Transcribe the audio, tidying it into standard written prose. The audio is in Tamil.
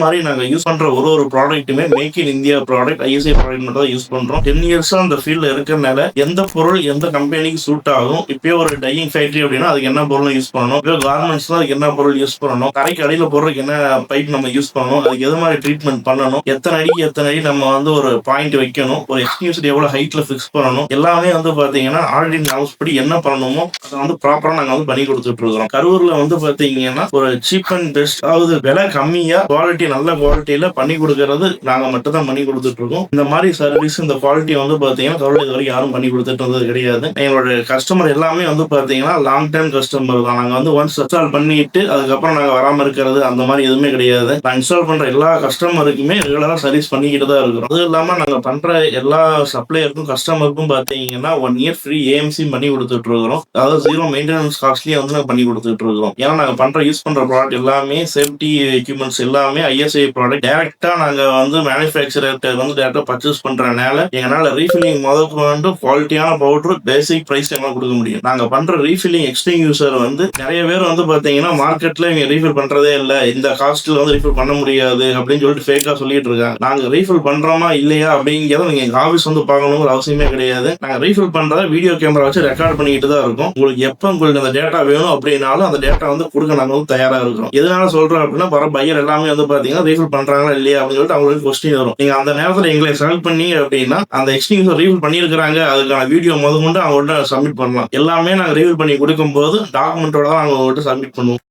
மாதிரி நாங்க யூஸ் பண்ற ஒரு ப்ராடக்ட்டுமே make in India product, ISI product மட்டும் தான் யூஸ் பண்றோம். 10 இயர்ஸா அந்த ஃபீல்ட்ல இருக்கிறனால எந்த பொருள் எந்த கம்பெனிக்கு சூட் ஆகும், இப்பயே ஒரு டையிங் ஃபேக்டரி அப்படின்னா அதுக்கு என்ன பொருள் யூஸ் பண்ணணும், இப்போ கார்மெண்ட்ஸ்லாம் அதுக்கு என்ன பொருள் யூஸ் பண்ணணும், கரைக்கு அடியில் போடுறதுக்கு என்ன பைப் நம்ம யூஸ் பண்ணணும், அதுக்கு எது மாதிரி ட்ரீட்மெண்ட் பண்ணணும், எத்தனை அடி நம்ம வந்து ஒரு பாயிண்ட் வைக்கணும், ஒரு எக்ஸ்கியூஸ்ட் எவ்வளவு ஹைட்ல ஃபிக்ஸ் பண்ணணும், எல்லாமே வந்து பாத்தீங்கன்னா ஆல்ரெடி ஹவுஸ் படி என்ன பண்ணணுமோ அதை வந்து ப்ராப்பரா நாங்க வந்து பண்ணி கொடுத்துட்டு இருக்கிறோம். கரூர்ல வந்து பாத்தீங்கன்னா ஒரு சீப் அண்ட் பெஸ்ட், அதாவது விலை கம்மியா குவாலிட்டி நல்ல குவாலிட்டியில பண்ணி கொடுக்கறது நாங்க மட்டும் தான் பண்ணி கொடுத்துட்டு இருக்கோம். இந்த மாதிரி சர்வீஸ் இந்த குவாலிட்டி வந்து பாத்தீங்கன்னா கரூர்ல இது வரைக்கும் யாரும் பண்ணி கொடுத்துட்டு இருந்தது கிடையாது. எங்களோட கஸ்டமர் எல்லாமே வந்து பாத்தீங்கன்னா லாங் டைம் கஸ்டமர் தான். நாங்க வந்து ஒன்ஸ் இன்ஸ்டால் பண்ணிட்டு அதுக்கப்புறம் நாங்க வராம இருக்கிறது அந்த மாதிரி எதுவுமே கிடையாது. நான் இன்ஸ்டால் பண்ற எல்லா கஸ்டமருக்குமே ரெகுலரா சர்வீஸ் பண்ணிக்கிட்டு தான் இருக்கிறோம். அது இல்லாம நாங்க பண்ற எல்லா சப்ளையருக்கும் கஸ்டமருக்கும் பாத்தீங்கன்னா 1 இயர் ஃப்ரீ ஏஎம்சி பண்ணி கொடுத்துட்டு இருக்கிறோம். அதாவது 0 மெயின்டெனன்ஸ் காஸ்ட்லயே வந்து நாங்க பண்ணி கொடுத்துட்டு இருக்கிறோம். ஏன்னா நாங்க யூஸ் பண்ற ப்ராடக்ட் எல்லாமே சேஃப்டி எக்யூப்மெண்ட்ஸ் எல்லாமே ஐஎஸ்ஐ ப்ராடக்ட். டைரக்டா நாங்க வந்து மேனுஃபேக்சரர்கிட்ட வந்து டைரக்டா பர்ச்சேஸ் பண்றதுனால எங்களால ரீஃபில்லிங் முதற்கொண்டு குவாலிட்டியான பவுடர் பேசிக் பிரைஸ் எல்லாம் கொடுக்க முடியும். நாங்க பண்ற ரீஃபில்லிங் எக்ஸ்டிங்யூசர் வந்து நிறைய பேர் வந்து பாத்தீங்கன்னா மார்க்கெட்ல இவங்க ரீஃபில் பண்றதே இல்ல, இந்த காஸ்ட்ல வந்து ரீஃபில் பண்ண முடியாது அப்படின்னு சொல்லிட்டு ஃபேக்கா சொல்லிட்டு இருக்காங்க. நாங்க ரீஃபில் பண்றோமா இல்லையா அப்படிங்கிறத நீங்க எங்க ஆபீஸ் வந்து பார்க்கணுங்கிற அவசியமே கிடையாது. நாங்க ரீஃபில் பண்றத வீடியோ கேமரா வச்சு ரெக்கார்ட் பண்ணிட்டு தான் இருக்கோம். உங்களுக்கு எப்ப உங்களுக்கு அந்த டேட்டா வேணும் அப்படின்னாலும் அந்த டேட்டா வந்து கொடுக்க நாங்க வந்து தயாரா இருக்கிறோம். எதனால சொல்றோம் அப்படின்னா வர பையர் எல்லாமே வந்து பாத்தீங்கன்னா ரீஃபில் பண்றாங்களா இல்லையா அப்படின்னு சொல்லிட்டு அவங்களுக்கு கொஸ்டின் வரும். நீங்க அந்த நேரத்தில் எங்களை செலக்ட் பண்ணி அப்படின்னா அந்த எக்ஸ்டிங்யூசர் ரீஃபில் பண்ணியிருக்கிறாங்க அதுக்கான வீடியோ முதற்கொண்டு அவங்கள்ட்ட சப்மிட் பண்ணலாம். எல்லாமே நாங்க ரீஃபில் பண்ணி கொடுக்கும் போது டாக்குமெண்டோட தான் நாங்க அவங்கள்ட்ட சப்மிட் பண்ணுவோம்.